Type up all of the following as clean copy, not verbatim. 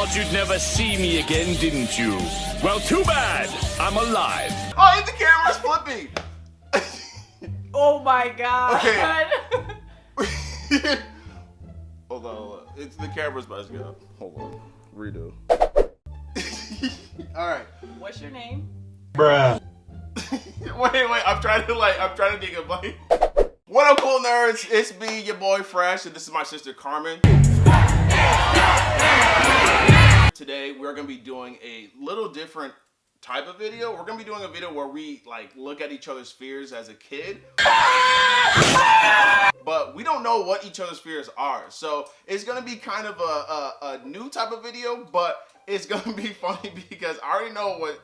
thought you'd never see me again, didn't you? Well, too bad. I'm alive. Oh, and the camera's flipping. Oh my god. Okay. Hold on. It's the camera's about to go. Hold on. Redo. All right. What's your name? Bruh. wait. I'm trying to think of like. What up, cool nerds? It's me, your boy Fresh, and this is my sister Carmen. Today we're gonna be doing a little different type of video. We're gonna be doing a video where we like look at each other's fears as a kid, but we don't know what each other's fears are. So it's gonna be kind of a new type of video, but it's gonna be funny because I already know what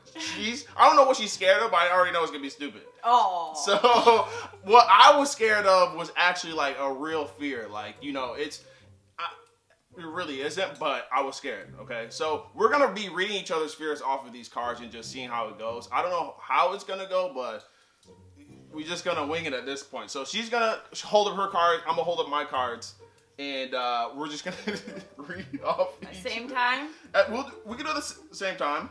I don't know what she's scared of, but I already know it's gonna be stupid. Oh. So what I was scared of was actually like a real fear. Like, you know, it really isn't, but I was scared, okay? So we're gonna be reading each other's fears off of these cards and just seeing how it goes. I don't know how it's gonna go, but we're just gonna wing it at this point. So she's gonna hold up her cards, I'm gonna hold up my cards, and we're just gonna read off each. Same time? We can do this same time.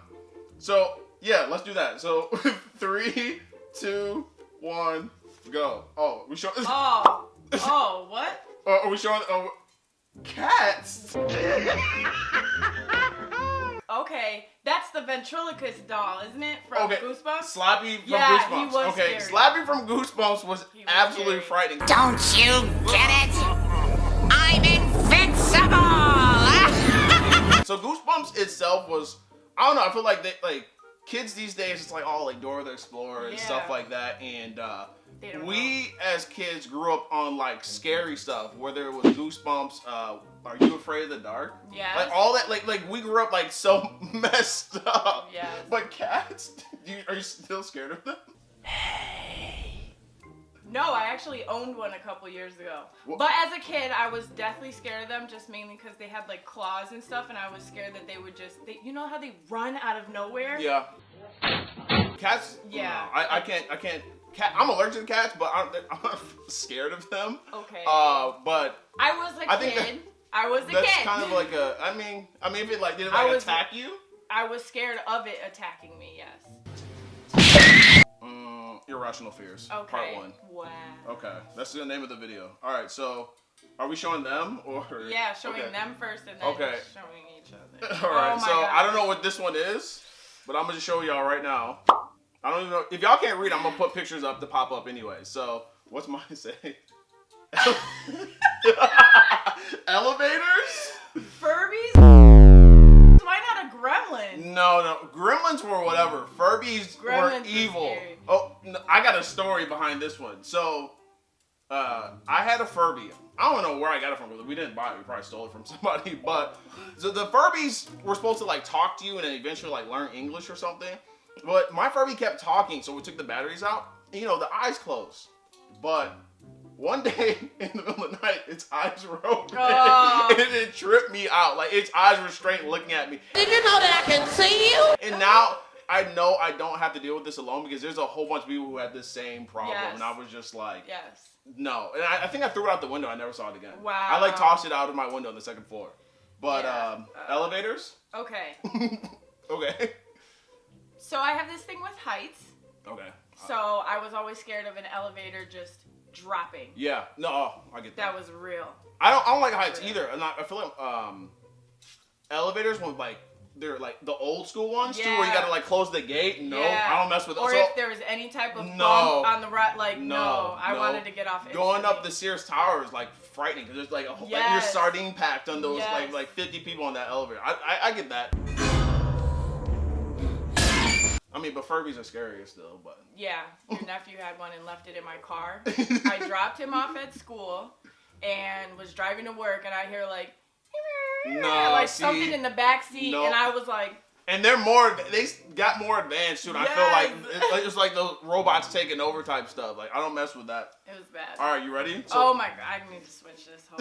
So yeah, let's do that. So 3, 2, 1, go. Oh, we show. Oh, what? Are we showing? Cats. Okay, that's the ventriloquist doll, isn't it? From Goosebumps? Slappy from yeah, Goosebumps. He was okay, scary. Slappy from Goosebumps was absolutely frightening. Don't you get it? I'm invincible! So Goosebumps itself was, I don't know, I feel like kids these days, it's like all like Dora the Explorer and stuff like that, and we as kids grew up on like scary stuff, whether it was Goosebumps, Are You Afraid of the Dark? Yeah. Like all that, like we grew up like so messed up. Yeah. But cats, are you still scared of them? No, I actually owned one a couple years ago. What? But as a kid, I was deathly scared of them, just mainly because they had like claws and stuff, and I was scared that they would you know how they run out of nowhere? Yeah. Cats? Yeah. No, I can't. I'm allergic to cats, but I'm not scared of them. Okay. But I was a kid. I was a kid. That's kind of like a. I mean, if it like did it like attack you? I was scared of it attacking me. Yes. Irrational fears. Okay. Part 1. Wow. Okay, that's the name of the video. All right, so are we showing them or? Yeah, showing them first and then showing each other. All right, so God. I don't know what this one is, but I'm gonna just show y'all right now. I don't even know if y'all can't read. I'm gonna put pictures up to pop up anyway. So what's mine say? Elevators? Furbies? Why not a gremlin? No. Gremlins were whatever. Furbies were evil. Oh, no, I got a story behind this one. So, I had a Furby. I don't know where I got it from. We didn't buy it. We probably stole it from somebody. But so the Furbies were supposed to like talk to you and then eventually like learn English or something. But my Furby kept talking, so we took the batteries out. And, you know, the eyes closed. But one day in the middle of the night, its eyes were open. And it tripped me out. Like, its eyes were straight looking at me. Did you know that I can see you? And now I know I don't have to deal with this alone because there's a whole bunch of people who had this same problem. Yes. And I was just like, yes. No. And I think I threw it out the window. I never saw it again. Wow. I like tossed it out of my window on the second floor. But elevators? Okay. Okay. So I have this thing with heights. Okay. So I was always scared of an elevator just dropping. Yeah. No, I get that. That was real. I don't like heights either. And I feel like elevators when like they're like the old school ones too, where you gotta like close the gate. No, I don't mess with. Or if there was any type of bump on the right, like I wanted to get off. Going up the Sears Tower is like frightening because there's like a whole like you're sardine packed on those like 50 people on that elevator. I get that. I mean, but Furbies are scarier still, but... Yeah, your nephew had one and left it in my car. I dropped him off at school and was driving to work, and I hear like something in the back seat, and I was like... And they got more advanced too, and I feel like it's like those robots taking over type stuff. Like, I don't mess with that. It was bad. All right, you ready? So, oh my God, I need to switch this whole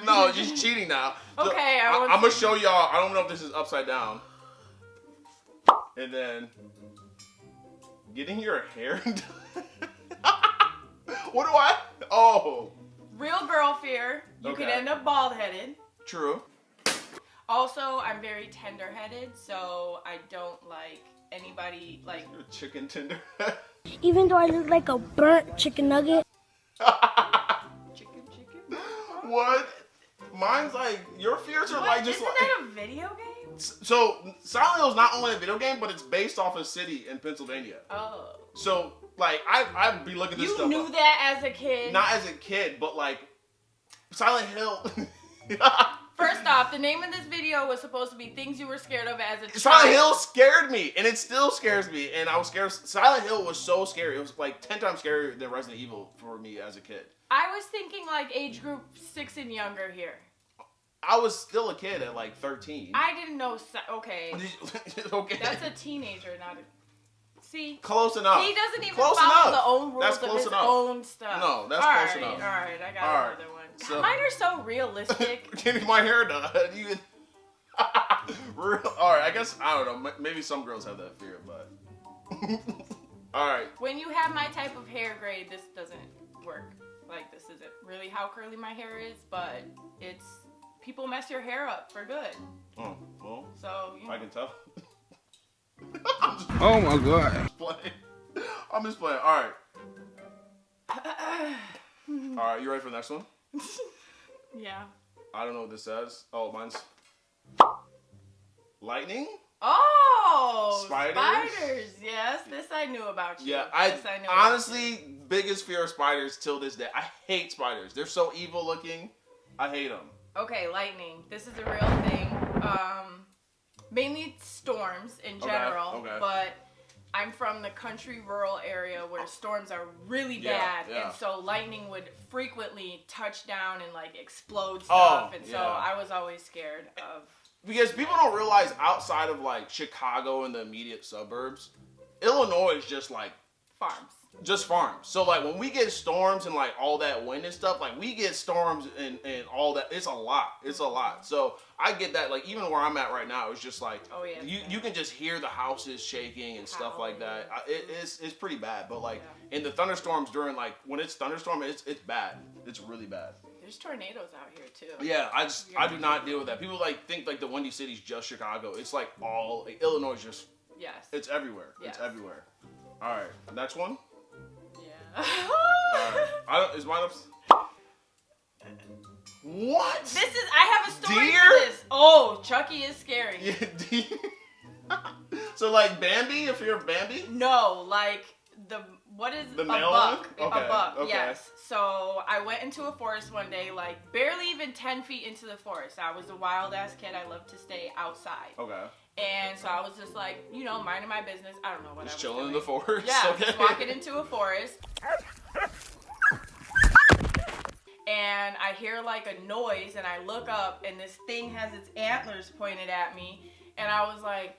No, you're cheating now. Okay, so, I'm going to show y'all, I don't know if this is upside down. And then getting your hair done. What do I? Oh. Real girl fear. You could end up bald headed. True. Also, I'm very tender-headed, so I don't like anybody like. You're a chicken tender. Even though I look like a burnt chicken nugget. Chicken. What? Mine's like your fears are like just Isn't like. that a video game? So Silent Hill is not only a video game, but it's based off a city in Pennsylvania. Oh. So like I'd be looking this stuff up. You knew that as a kid? Not as a kid, but like Silent Hill. First off, the name of this video was supposed to be things you were scared of as a child. Silent Hill scared me, and it still scares me. And I was scared. Silent Hill was so scary. It was like 10 times scarier than Resident Evil for me as a kid. I was thinking like age group 6 and younger here. I was still a kid at like 13. I didn't know. Okay. Okay. That's a teenager, not a. See. Close enough. He doesn't even close follow enough. the own rules That's of close his enough. own stuff. No, that's close enough. All right, I got another one. So, mine are so realistic. Getting my hair done. Alright, I guess, I don't know. Maybe some girls have that fear, but. Alright. When you have my type of hair grade, this doesn't work. Like, this isn't really how curly my hair is, but it's. People mess your hair up for good. Oh, well. So, you know. I can tell. Oh my god. I'm just playing. Alright. Alright, you ready for the next one? Yeah. I don't know what this says. Oh, mine's lightning? Oh! Spiders? Yes, this I knew about you. Yeah, I knew honestly, biggest fear of spiders till this day. I hate spiders. They're so evil looking. I hate them. Okay, lightning. This is a real thing. Mainly storms in general, okay. But I'm from the country rural area where storms are really bad, yeah. and so lightning would frequently touch down and like explode stuff, and so I was always scared of. Because people don't realize outside of like Chicago and the immediate suburbs, Illinois is just like farms. Just farms. So like when we get storms and like all that wind and stuff, like we get storms and all that. It's a lot. It's a lot. So I get that. Like even where I'm at right now, it's just like you can just hear the houses shaking and stuff like that. It's pretty bad. But like in the thunderstorms during like when it's thunderstorm, it's bad. It's really bad. There's tornadoes out here too. Yeah, I do not deal with that. People like think like the Windy City's just Chicago. It's like all like, Illinois is just it's everywhere. Yes. It's everywhere. All right, next one. Alright. Is mine up? What? This is. I have a story Deer? for this. Oh, Chuckie is scary. Yeah, deer. So like Bambi, if you're Bambi? No, like what is the a male buck? One? Okay, a buck. okay. Yes. So I went into a forest one day, like barely even 10 feet into the forest. I was a wild ass kid. I loved to stay outside. Okay. And so I was just like, you know, minding my business. I don't know what just I was chilling doing. in the forest. Yeah, okay. just walking into a forest. And I hear like a noise and I look up and this thing has its antlers pointed at me. And I was like,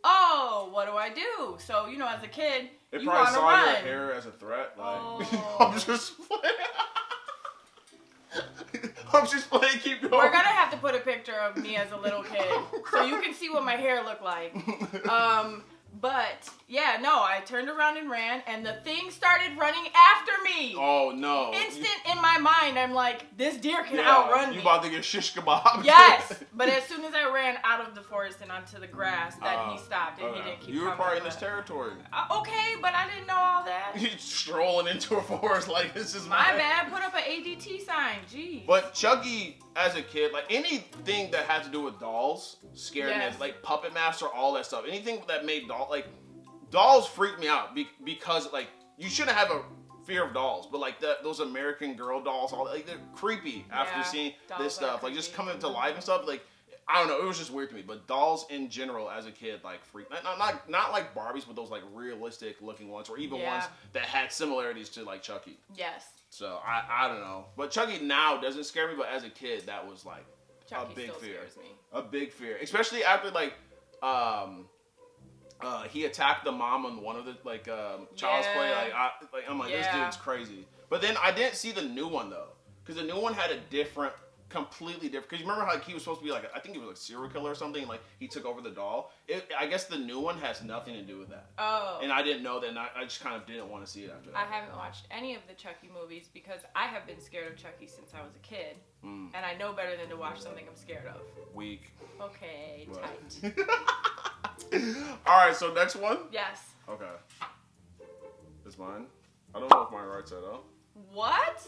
oh, what do I do? So, you know, as a kid, it you probably want to saw run. your hair as a threat. Like, Oh. I'm just playing. I'm just playing. Keep going. We're gonna have to put a picture of me as a little kid so you can see what my hair looked like. But yeah, no, I turned around and ran, and the thing started running after me. Oh no! Instant in my mind, I'm like, this deer can outrun me. You about to get shish kebab? Yes, but as soon as I ran out of the forest and onto the grass, then he stopped and he didn't keep coming. You were probably in this territory. Okay, but I didn't know all that. You strolling into a forest like this is my bad. Put up an ADT sign. Jeez. But Chuckie, as a kid, like anything that had to do with dolls scared me. Like Puppet Master, all that stuff. Anything that made dolls freaked me out because like you shouldn't have a fear of dolls, but like those American Girl dolls, all like they're creepy after seeing this stuff. Like just coming to life and stuff. Like I don't know, it was just weird to me. But dolls in general, as a kid, like freak. Not like Barbies, but those like realistic looking ones, or even ones that had similarities to like Chuckie. Yes. So I don't know, but Chuckie now doesn't scare me, but as a kid, that was like Chuckie a big still fear. Scares me. A big fear, especially after like he attacked the mom on one of the Child's Play. I'm like this dude's crazy. But then I didn't see the new one though, because the new one had a different completely different. Because you remember how like, he was supposed to be like, I think he was like a serial killer or something. Like he took over the doll. I guess the new one has nothing to do with that. Oh. And I didn't know that. And I just kind of didn't want to see it after that. I haven't watched any of the Chucky movies because I have been scared of Chucky since I was a kid. And I know better than to watch something I'm scared of. Weak. Okay, What? tight. All right, so next one? Yes. Okay. It's mine? I don't know if mine right side up. What?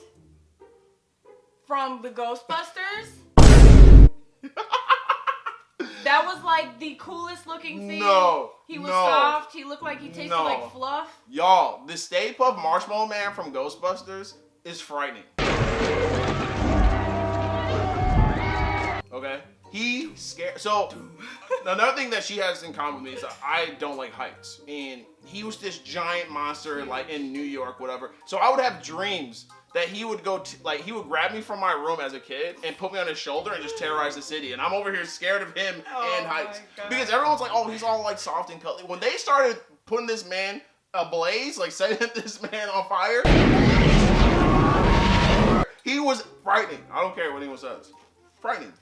From the Ghostbusters? That was like the coolest looking thing. No. He was soft. He looked like he tasted like fluff. Y'all, the Stay Puft Marshmallow Man from Ghostbusters is frightening. Okay? He scared. So, another thing that she has in common with me is that I don't like heights. And he was this giant monster, like in New York, whatever. So, I would have dreams that he would go, he would grab me from my room as a kid and put me on his shoulder and just terrorize the city. And I'm over here scared of him and heights. Because everyone's like, oh, he's all like soft and cuddly. When they started putting this man ablaze, like setting this man on fire, he was frightening. I don't care what anyone says. Frightening.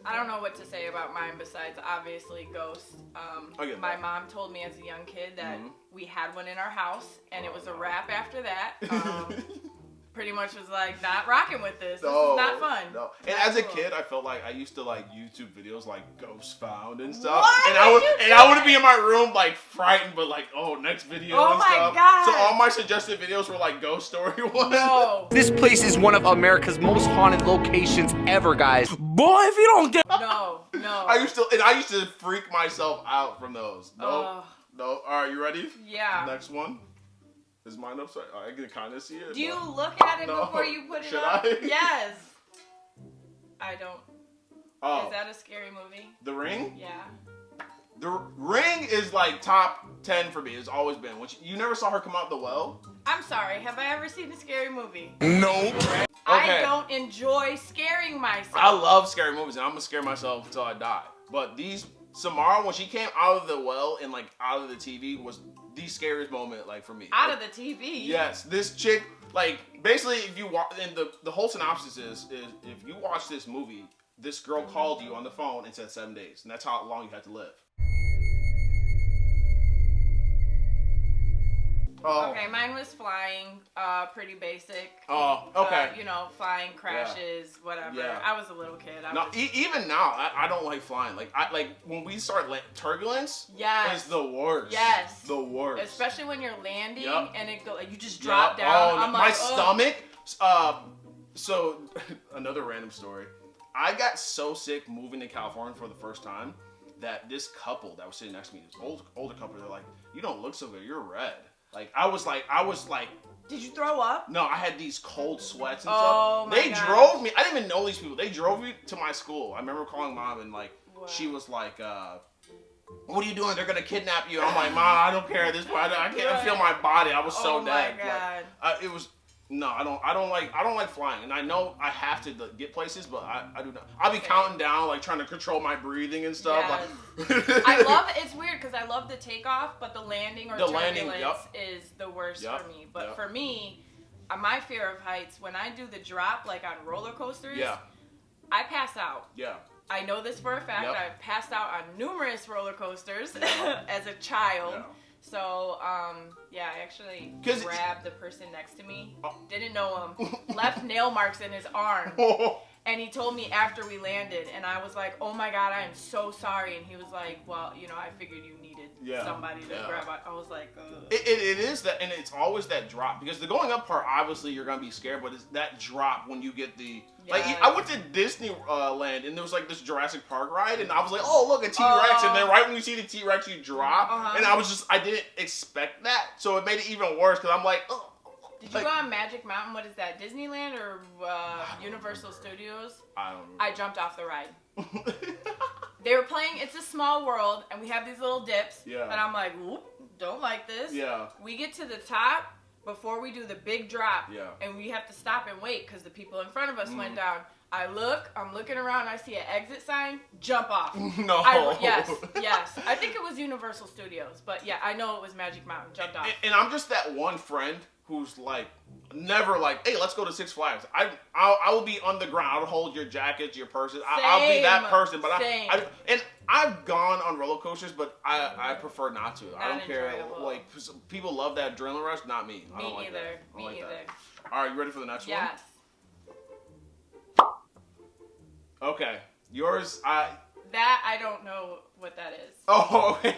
I don't know what to say about mine besides obviously ghosts. My mom told me as a young kid that we had one in our house and it was a wrap after that. Pretty much was like, not rocking with this. This is not fun. No. And as a kid, I felt like I used to like YouTube videos like Ghosts Found and stuff. What? And I would be in my room like frightened, but like, oh, next video and stuff. Oh my God. So all my suggested videos were like ghost story ones. No. This place is one of America's most haunted locations ever, guys. Boy, if you don't get... No. I used to freak myself out from those. No. No. All right, you ready? Yeah. Next one. Is mine upside? I can kind of see it. Do you look at it before you put it Should up? I? Yes. I don't. Oh. Is that a scary movie? The Ring? Yeah. The Ring is like top 10 for me. It's always been. You never saw her come out the well? I'm sorry. Have I ever seen a scary movie? Nope. Okay. I don't enjoy scaring myself. I love scary movies, and I'm gonna scare myself until I die. But Samara, when she came out of the well and like out of the TV, was the scariest moment like for me. Out of the TV? Yes. This chick, like, basically, if you watch, and the whole synopsis is if you watch this movie, this girl called you on the phone and said 7 days, and that's how long you had to live. Oh. Okay, mine was flying, pretty basic. Oh, okay. Flying crashes, whatever. Yeah. I was a little kid. Even now, I don't like flying. Like when we start turbulence, is the worst. Yes. The worst. Especially when you're landing and you just Yep. drop down. Oh, I'm my like, stomach. So another random story. I got so sick moving to California for the first time that this couple that was sitting next to me, this older couple, they're like, "You don't look so good. You're red." I was like. Did you throw up? No, I had these cold sweats and Oh, stuff. my They gosh. drove me. I didn't even know these people. They drove me to my school. I remember calling mom and like she was like, "What are you doing? They're gonna kidnap you." I'm like, "Mom, I don't care at this point. I can't feel my body. I was so dead." Oh my God. Like, it was. No, I don't like flying, and I know I have to get places, but I do not. I'll be counting down, like trying to control my breathing and stuff. Yes. Like, I love it. It's weird because I love the takeoff, but the landing or turbulence yep. is the worst Yep. for me. But Yep. for me, my fear of heights, when I do the drop, like on roller coasters, I pass out. Yeah. I know this for a fact. Yep. I've passed out on numerous roller coasters as a child. Yeah. So, I actually grabbed the person next to me. Didn't know him. Left nail marks in his arm. And he told me after we landed, and I was like, "Oh my God, I am so sorry." And he was like, "Well, I figured you needed somebody to grab it." I was like, ugh. It is that, and it's always that drop, because the going up part, obviously you're gonna be scared, but it's that drop when you get the like. I went to Disneyland and there was like this Jurassic Park ride, and I was like, "Oh, look, a T-Rex!" And then right when you see the T-Rex, you drop, and I didn't expect that, so it made it even worse because I'm like, "Oh." Did you go on Magic Mountain? What is that? Disneyland or Universal Studios? I don't know. I jumped off the ride. They were playing It's a Small World, and we have these little dips. Yeah. And I'm like, whoop, don't like this. Yeah. We get to the top before we do the big drop. Yeah. And we have to stop and wait because the people in front of us went down. I'm looking around, I see an exit sign, jump off. No. Yes. I think it was Universal Studios, but yeah, I know it was Magic Mountain, jumped off. And I'm just that one friend who's like, never like, hey, let's go to Six Flags. I will be on the ground. I'll hold your jackets, your purses. I'll be that person. But I've gone on roller coasters, but I prefer not to. I don't care. Like people love that adrenaline rush. Not me. I don't like that. Me either. All right, you ready for the next one? Yes. Okay, yours. That I don't know what that is. Oh, okay.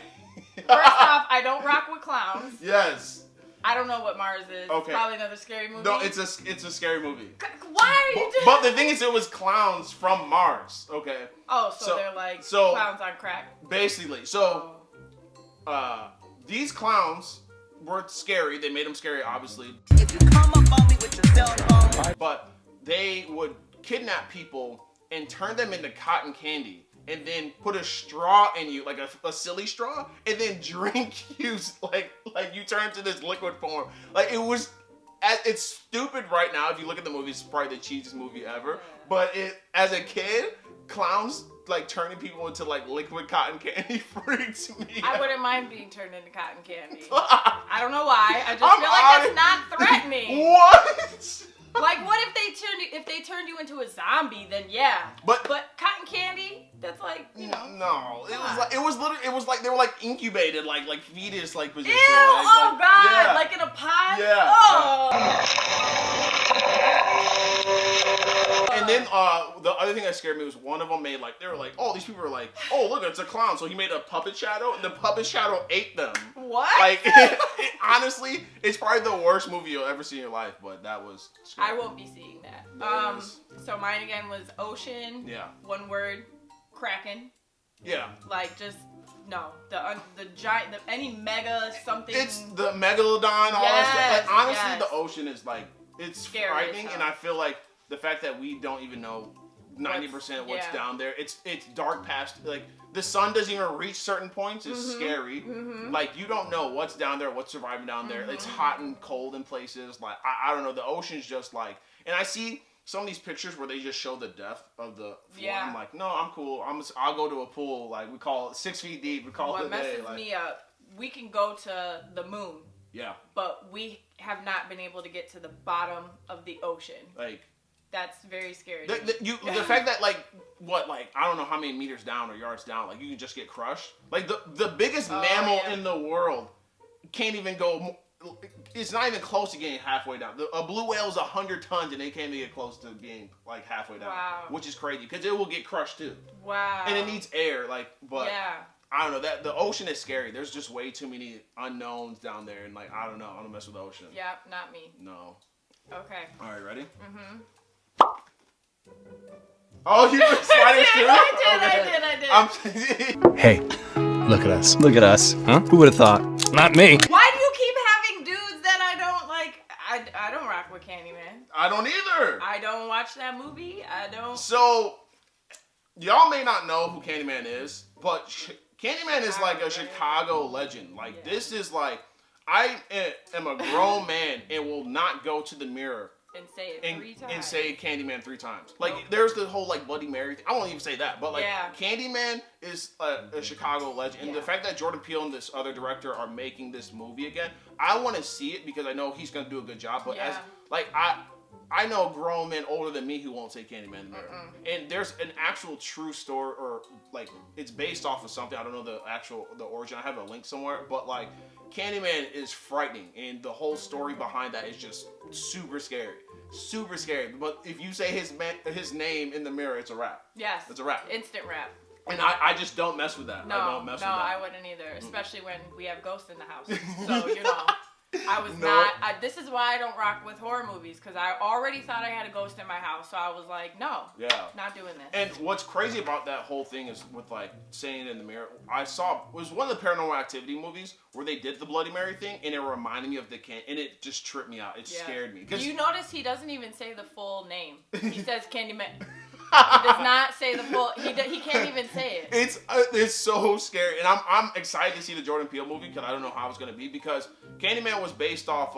First off, I don't rock with clowns. Yes. I don't know what Mars is. Okay. It's probably another scary movie. No, it's a scary movie. Why are you doing But the thing is, it was clowns from Mars. Okay. Oh, so they're like clowns on crack. Basically. So, these clowns were scary. They made them scary, obviously. If you come up on me with your cell phone. But they would kidnap people and turn them into cotton candy. And then put a straw in you, like a silly straw, and then drink you like you turn to this liquid form. Like it's stupid right now. If you look at the movie, it's probably the cheesiest movie ever. But as a kid, clowns like turning people into like liquid cotton candy freaks me. I wouldn't mind being turned into cotton candy. I don't know why. I just feel like that's not threatening. What? Like, what if they turned you into a zombie? Then yeah. But cotton candy, that's like, you know. No, it was like they were like incubated, like fetus position. Ew! Oh God! Yeah. Like in a pod. Yeah. Oh. And then the other thing that scared me was one of them made they were like, oh, these people are like, oh, look, it's a clown. So he made a puppet shadow, and the puppet shadow ate them. What? Like, honestly, it's probably the worst movie you'll ever see in your life, but that was scary. I won't be seeing that. So mine again was ocean. Yeah. One word, Kraken. Yeah. Like just no, the giant, any mega something. It's the megalodon. All that stuff. Like, honestly, the ocean is like it's frightening, and I feel like the fact that we don't even know 90% what's down there. It's dark past, like the sun doesn't even reach certain points. It's scary. Like you don't know what's down there, what's surviving down there. It's hot and cold in places. Like I don't know. The ocean's just like, and I see some of these pictures where they just show the depth of the floor. Yeah. I'm like, no, I'm cool. I'll go to a pool. Like we call it 6 feet deep. We call it a day. What messes me up, we can go to the moon. Yeah. But we have not been able to get to the bottom of the ocean. Like. That's very scary. The fact that I don't know how many meters down or yards down, like you can just get crushed. Like the biggest mammal in the world can't even go. It's not even close to getting halfway down. A blue whale is 100 tons and they can't even get close to being like halfway down. Wow. Which is crazy because it will get crushed too. Wow. And it needs air, but I don't know, that the ocean is scary. There's just way too many unknowns down there, and I don't know. I don't mess with the ocean. Yeah, not me. No. Okay. All right, ready? Oh, you were sliding through? I did. Hey, look at us. Look at us. Huh? Who would have thought? Not me. Why do you keep having dudes that I don't like? I don't rock with Candyman. I don't either. I don't watch that movie. I don't. So, y'all may not know who Candyman is, but Candyman is like a Chicago legend. Like, this is like, I am a grown man and will not go to the mirror and say it 3 times. And say Candyman 3 times. Like, there's the whole, Bloody Mary thing. I won't even say that. But, Candyman is a Chicago legend. And the fact that Jordan Peele and this other director are making this movie again, I want to see it because I know he's going to do a good job. But I know grown men older than me who won't say Candyman in the mirror. And there's an actual true story, or, it's based off of something. I don't know the origin. I have a link somewhere. But, Candyman is frightening, and the whole story behind that is just super scary. Super scary. But if you say his name in the mirror, it's a wrap. Yes. It's a wrap. Instant wrap. And I just don't mess with that. No, I don't mess with that. I wouldn't either, especially when we have ghosts in the house. So, I was this is why I don't rock with horror movies, because I already thought I had a ghost in my house, so I was like, no, not doing this. And what's crazy about that whole thing is with saying it in the mirror, it was one of the Paranormal Activity movies where they did the Bloody Mary thing, and it reminded me of and it just tripped me out. It scared me. You notice he doesn't even say the full name. He says Candyman. He does not say the full. He can't even say it. It's so scary, and I'm excited to see the Jordan Peele movie because I don't know how it's gonna be, because Candyman was based off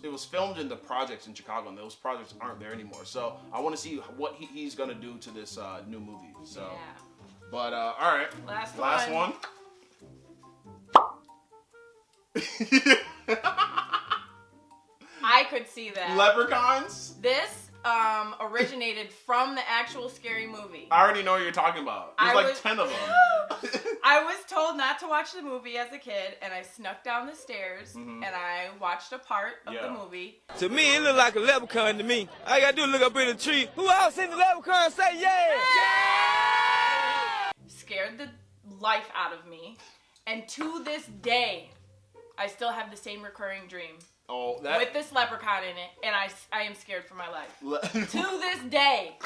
it was filmed in the projects in Chicago, and those projects aren't there anymore. So I want to see what he's gonna do to this new movie. So, but all right, last one. I could see that. Leprechauns? This originated from the actual Scary Movie. I already know what you're talking about. There's like 10 of them. I was told not to watch the movie as a kid, and I snuck down the stairs, and I watched a part of the movie. To me, it looked like a leprechaun to me. All I gotta do is look up in the tree. Who else in the leprechaun and say yeah? Scared the life out of me, and to this day, I still have the same recurring dream. Oh, with this leprechaun in it, and I am scared for my life. To this day.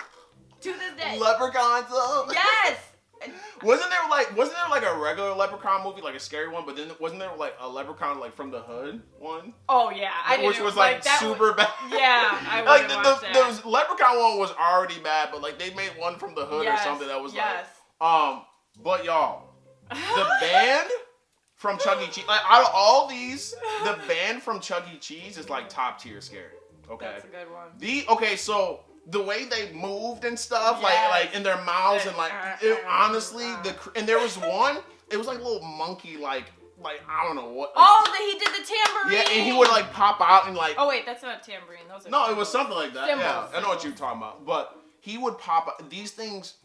To this day. Leprechauns up? Yes! Wasn't there like a regular leprechaun movie, like a scary one, but then wasn't there like a leprechaun like from the hood one? Oh yeah, which was like super bad. Yeah, I like watch that. the leprechaun one was already bad, but like they made one from the hood or something that was like but y'all, the band from Chuck E. Cheese, like out of all these, the band from Chuck E. Cheese is like top tier scary. Okay, that's a good one. So the way they moved and stuff, like in their mouths and like honestly, and there was one, it was like a little monkey, like I don't know what. He did the tambourine. Yeah, and he would like pop out and like. Oh wait, that's not a tambourine. Those are no, it was something like that. Symbols. Yeah, I know what you're talking about, but he would pop out these things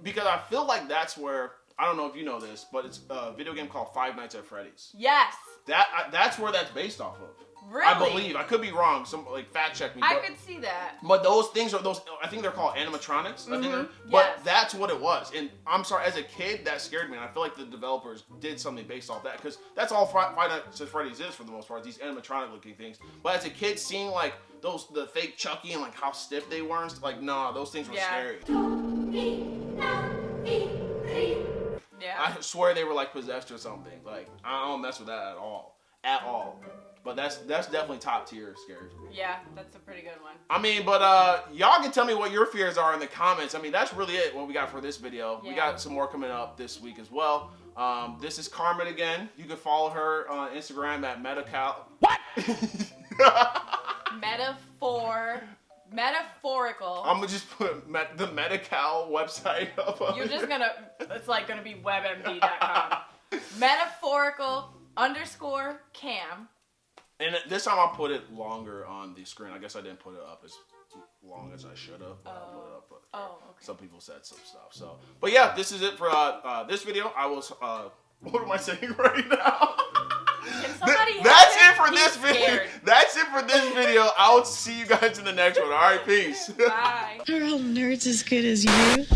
because I feel like that's where. I don't know if you know this, but it's a video game called Five Nights at Freddy's. Yes. That's where that's based off of. Really? I believe. I could be wrong. Some like fact check me. I could see that. But those things are those. I think they're called animatronics. I think. But that's what it was. And I'm sorry, as a kid, that scared me. And I feel like the developers did something based off that because that's all Five Nights at Freddy's is for the most part. These animatronic looking things. But as a kid, seeing like the fake Chuckie and like how stiff they were, and like those things were scary. Yeah. I swear they were like possessed or something. Like I don't mess with that at all. But that's definitely top tier scary for me. Yeah, that's a pretty good one. I mean, but y'all can tell me what your fears are in the comments. I mean, that's really it. What we got for this video. Yeah. We got some more coming up this week as well. This is Carmen again. You can follow her on Instagram at Metacal. What? Metaphorical. I'm gonna just put the Metacal website up. You're just gonna. It's like gonna be webmd.com. Metaphorical_cam. And this time I'll put it longer on the screen. I guess I didn't put it up as long as I should have. Okay. Some people said some stuff. So, but yeah, this is it for this video. I was what am I saying right now? That's it for this video. That's it for this video. I will see you guys in the next one. All right, peace. Bye. Are all nerds as good as you?